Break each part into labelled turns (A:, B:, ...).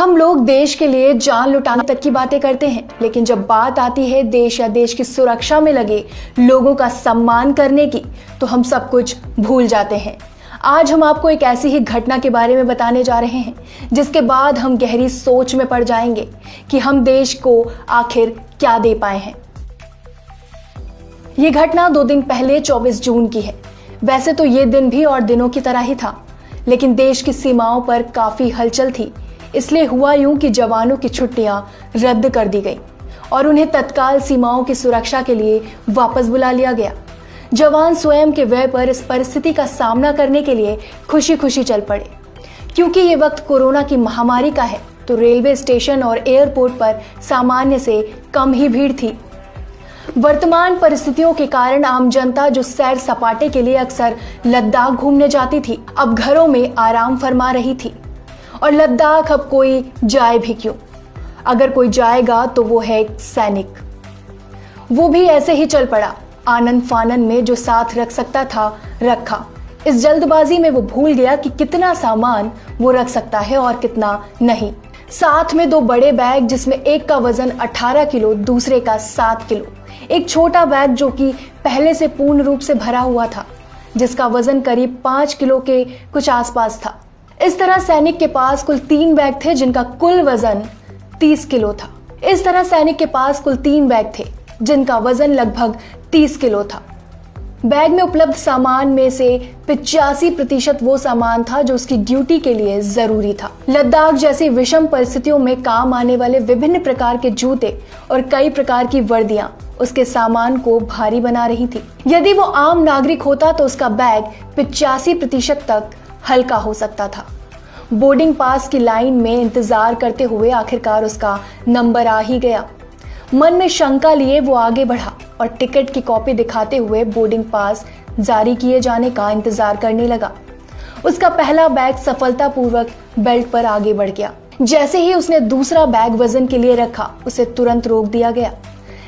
A: हम लोग देश के लिए जान लुटाने तक की बातें करते हैं, लेकिन जब बात आती है देश या देश की सुरक्षा में लगे लोगों का सम्मान करने की, तो हम सब कुछ भूल जाते हैं। आज हम आपको एक ऐसी ही घटना के बारे में बताने जा रहे हैं जिसके बाद हम गहरी सोच में पड़ जाएंगे कि हम देश को आखिर क्या दे पाए हैं। ये घटना 2 दिन पहले 24 जून की है। वैसे तो ये दिन भी और दिनों की तरह ही था, लेकिन देश की सीमाओं पर काफी हलचल थी। इसलिए हुआ यूं कि जवानों की छुट्टियां रद्द कर दी गई और उन्हें तत्काल सीमाओं की सुरक्षा के लिए वापस बुला लिया गया। जवान स्वयं के व्यय पर इस परिस्थिति का सामना करने के लिए खुशी खुशी चल पड़े। क्योंकि ये वक्त कोरोना की महामारी का है, तो रेलवे स्टेशन और एयरपोर्ट पर सामान्य से कम ही भीड़ थी। वर्तमान परिस्थितियों के कारण आम जनता जो सैर सपाटे के लिए अक्सर लद्दाख घूमने जाती थी, अब घरों में आराम फरमा रही थी। और लद्दाख अब कोई जाए भी क्यों, अगर कोई जाएगा तो वो है एक सैनिक। वो भी ऐसे ही चल पड़ा, आनंद फानन में जो साथ रख सकता था रखा। इस जल्दबाजी में वो भूल गया कि कितना सामान वो रख सकता है और कितना नहीं। साथ में 2 बड़े बैग, जिसमें एक का वजन 18 किलो, दूसरे का 7 किलो। एक छोटा बैग जो कि पहले से पूर्ण रूप से भरा हुआ था, जिसका वजन करीब 5 किलो के कुछ आसपास था। इस तरह सैनिक के पास कुल 3 बैग थे जिनका कुल वजन 30 किलो था। इस तरह सैनिक के पास कुल 3 बैग थे जिनका वजन लगभग 30 किलो था। बैग में उपलब्ध सामान में से 85% वो सामान था जो उसकी ड्यूटी के लिए जरूरी था। लद्दाख जैसी विषम परिस्थितियों में काम आने वाले विभिन्न प्रकार के जूते और कई प्रकार की वर्दियां उसके सामान को भारी बना रही थी। यदि वो आम नागरिक होता तो उसका बैग 85% तक हल्का हो सकता था। बोर्डिंग पास की लाइन में इंतजार करते हुए आखिरकार उसका नंबर आ ही गया। मन में शंका लिए वो आगे बढ़ा और टिकट की कॉपी दिखाते हुए बोर्डिंग पास जारी किए जाने का इंतजार करने लगा। उसका पहला बैग सफलतापूर्वक बेल्ट पर आगे बढ़ गया। जैसे ही उसने दूसरा बैग वजन के लिए रखा, उसे तुरंत रोक दिया गया।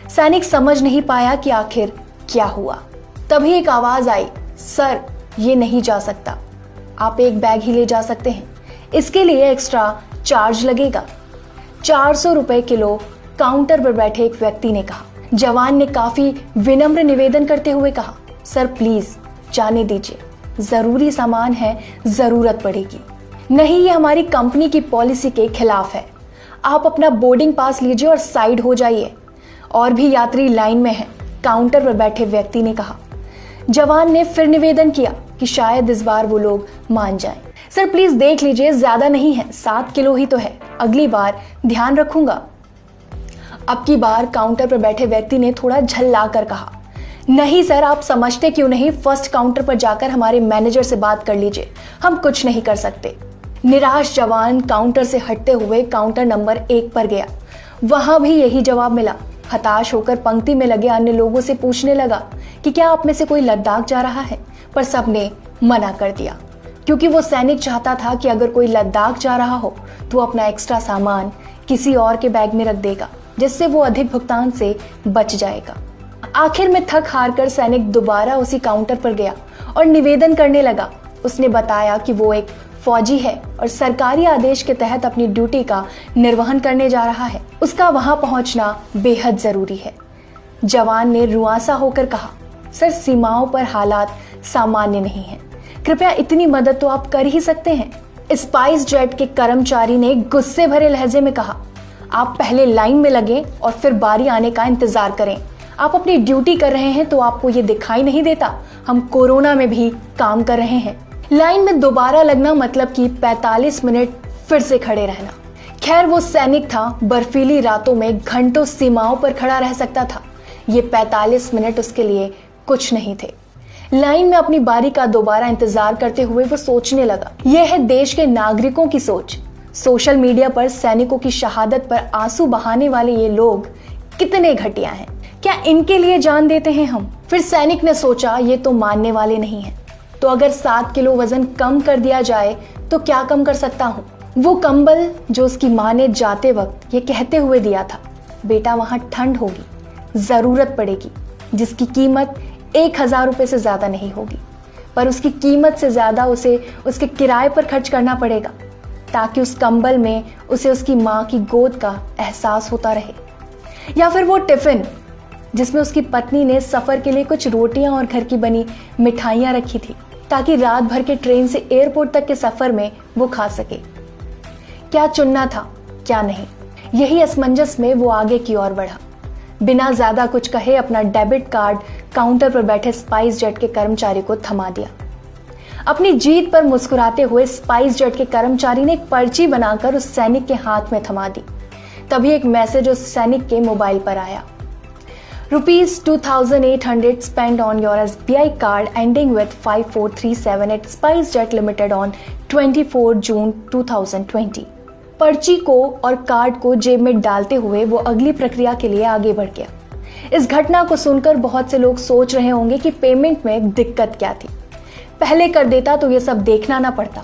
A: सैनिक समझ नहीं पाया कि आखिर क्या हुआ। तभी एक आवाज आई, सर ये नहीं जा सकता, आप एक बैग ही ले जा सकते हैं, इसके लिए एक्स्ट्रा चार्ज लगेगा। 400 रुपए किलो, काउंटर पर बैठे एक व्यक्ति ने कहा। जवान ने काफी विनम्र निवेदन करते हुए कहा, सर प्लीज जाने दीजिए, जरूरी सामान है, जरूरत पड़ेगी। नहीं, ये हमारी कंपनी की पॉलिसी के खिलाफ है। आप अपना बोर्डिंग पास लीजिए और साइड हो जाइए। और भी यात्री लाइन में हैं, काउंटर पर बैठे व्यक्ति ने कहा। जवान ने फिर निवेदन किया कि शायद इस बार वो लोग मान जाएं। सर प्लीज देख लीजिए, ज्यादा नहीं है, 7 किलो ही तो है, अगली बार ध्यान रखूंगा। अब की बार काउंटर पर बैठे व्यक्ति ने थोड़ा झल्ला कर कहा, नहीं सर, आप समझते क्यों नहीं, फर्स्ट काउंटर पर जाकर हमारे मैनेजर से बात कर लीजिए, हम कुछ नहीं कर सकते। निराश जवान काउंटर से हटते हुए काउंटर नंबर 1 पर गया। वहां भी यही जवाब मिला। हताश होकर पंक्ति में लगे अन्य लोगों से पूछने लगा कि क्या आप में से कोई लद्दाख जा रहा है, पर सबने मना कर दिया, क्योंकि वो सैनिक चाहता था कि अगर कोई लद्दाख जा रहा हो तो अपना एक्स्ट्रा सामान किसी और के बैग में रख देगा, जिससे वो अधिक भुगतान से बच जाएगा। आखिर में थक हार कर सैनिक दोबारा उसी काउंटर पर गया और निवेदन करने लगा। उसने बताया कि वो एक फौजी है और सरकारी आदेश के तहत अपनी ड्यूटी का निर्वहन करने जा रहा है। उसका वहां पहुंचना बेहद जरूरी है। जवान ने रुआंसा होकर कहा, सर सीमाओं पर हालात सामान्य नहीं है, कृपया इतनी मदद तो आप कर ही सकते हैं। स्पाइस जेट के कर्मचारी ने गुस्से भरे लहजे में कहा, आप पहले लाइन में लगे और फिर बारी आने का इंतजार करें। आप अपनी ड्यूटी कर रहे हैं तो आपको ये दिखाई नहीं देता, हम कोरोना में भी काम कर रहे हैं। लाइन में दोबारा लगना मतलब कि 45 मिनट फिर से खड़े रहना। खैर वो सैनिक था, बर्फीली रातों में घंटों सीमाओं पर खड़ा रह सकता था। ये 45 मिनट उसके लिए कुछ नहीं थे। लाइन में अपनी बारी का दोबारा इंतजार करते हुए वो सोचने लगा, यह है देश के नागरिकों की सोच। सोशल मीडिया पर सैनिकों की शहादत पर आंसू बहाने वाले ये लोग कितने घटिया हैं, क्या इनके लिए जान देते हैं हम। फिर सैनिक ने सोचा, ये तो मानने वाले नहीं हैं, तो अगर 7 किलो वजन कम कर दिया जाए तो क्या कम कर सकता हूँ। वो कंबल जो उसकी माँ ने जाते वक्त ये कहते हुए दिया था, बेटा वहां ठंड होगी, जरूरत पड़ेगी, जिसकी कीमत 1000 रुपए से ज्यादा नहीं होगी, पर उसकी कीमत से ज्यादा उसे उसके किराए पर खर्च करना पड़ेगा। ताकि उस कंबल में उसे उसकी माँ की गोद का एहसास होता रहे। या फिर वो टिफिन जिसमें उसकी पत्नी ने सफर के लिए कुछ रोटियां और घर की बनी मिठाइयां रखी थी, ताकि रात भर के ट्रेन से एयरपोर्ट तक के सफर में वो खा सके। क्या चुनना था, क्या नहीं, यही असमंजस में वो आगे की ओर बढ़ा। बिना ज्यादा कुछ कहे अपना डेबिट कार्ड काउंटर पर बैठे स्पाइस जेट के कर्मचारी को थमा दिया। अपनी जीत पर मुस्कुराते हुए स्पाइस जेट के कर्मचारी ने एक पर्ची बनाकर उस सैनिक के हाथ में थमा दी। तभी एक मैसेज उस सैनिक के मोबाइल पर आया। ₹2800 spent on your SBI card ending with 5437 at SpiceJet Limited on 24 June 2020। पर्ची को और कार्ड को जेब में डालते हुए वो अगली प्रक्रिया के लिए आगे बढ़ गया। इस घटना को सुनकर बहुत से लोग सोच रहे होंगे कि पेमेंट में दिक्कत क्या थी, पहले कर देता तो ये सब देखना ना पड़ता।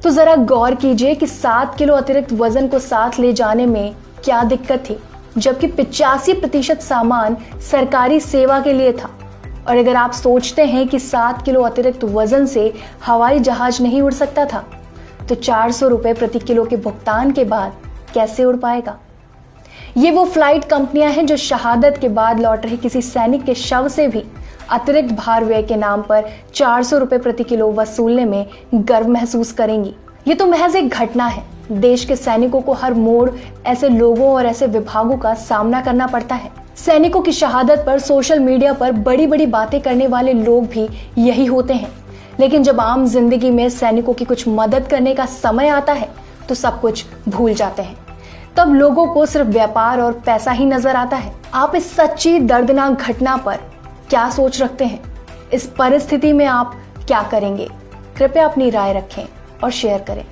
A: तो जरा गौर कीजिए कि 7 किलो अतिरिक्त वजन को साथ ले जाने में क्या दिक्कत थी, जबकि 85% सामान सरकारी सेवा के लिए था। और अगर आप सोचते हैं कि 7 किलो अतिरिक्त वजन से हवाई जहाज नहीं उड़ सकता था, तो 400 रुपए प्रति किलो के भुगतान के बाद कैसे उड़ पाएगा? ये वो फ्लाइट कंपनियां हैं जो शहादत के बाद लौट रहे किसी सैनिक के शव से भी अतिरिक्त भार व्यय के नाम पर 400 रुपए प्रति किलो वसूलने में गर्व महसूस करेंगी। ये तो महज एक घटना है। देश के सैनिकों को हर मोड़ ऐसे लोगों और ऐसे विभागों का सामना करना पड़ता है। सैनिकों की शहादत पर सोशल मीडिया पर बड़ी बड़ी बातें करने वाले लोग भी यही होते हैं, लेकिन जब आम जिंदगी में सैनिकों की कुछ मदद करने का समय आता है तो सब कुछ भूल जाते हैं। तब लोगों को सिर्फ व्यापार और पैसा ही नजर आता है। आप इस सच्ची दर्दनाक घटना पर क्या सोच रखते हैं? इस परिस्थिति में आप क्या करेंगे? कृपया अपनी राय रखें और शेयर करें।